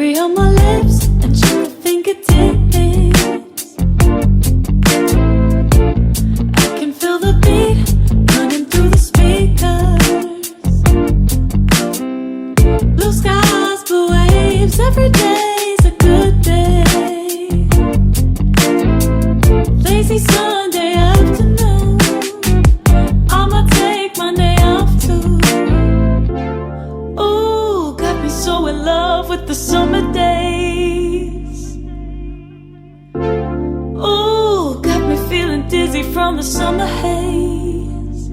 cherry on my lips and chocolate fingertips. I can feel the beat running through the speakers. Blue skies, blue waves, every day's a good day. Lazy Sunday afternoon, I'ma take Monday off too. Ooh, got me so in love with the summer days. Ooh, got me feeling dizzy from the summer haze.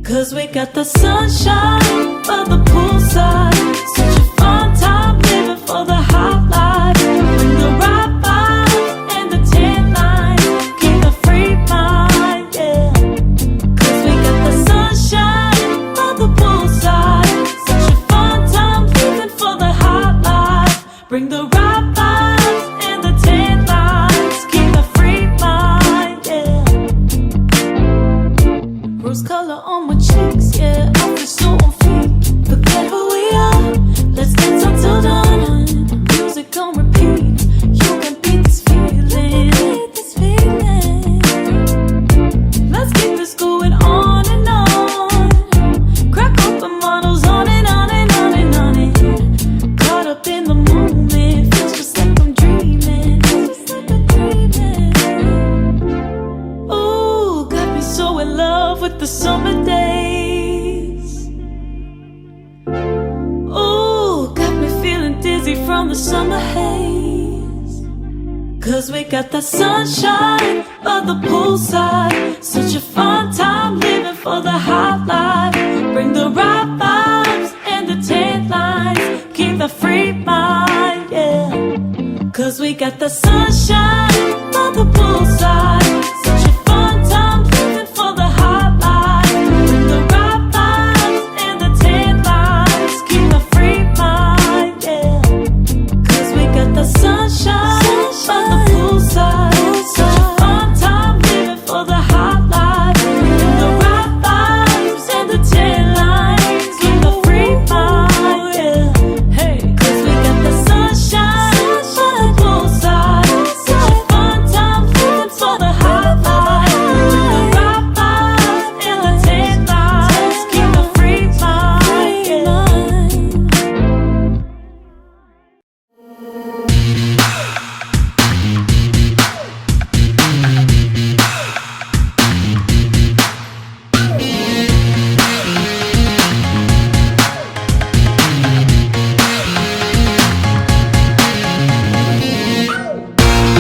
'Cause we got the sunshine by the poolside. Such a fun time living for the hot life. Bring the right vibes and the tan lines. Keep the free mind, yeah. 'Cause we got the sunshine by the poolside. Such a fun time living for the hot life. Bring the right vibes and the tan lines. Keep the free mind, yeah. Rose color on my cheeks, yeah. I feel so on feet. Forget who we are. Let's dance until dawn. Music on repeat. You can beat this feeling. Let's keep this going on and on. Crack open models on and on and on and on it. Caught up in the moment. Feels just like I'm dreaming. Ooh, got me so in love with the summer days. Ooh, got me feeling dizzy from the summer haze. 'Cause we got the sunshine by the poolside. Such a fun time living for the hot life. Bring the right vibes and the tan lines. Keep the free mind, yeah. 'Cause we got the sunshine by the poolside.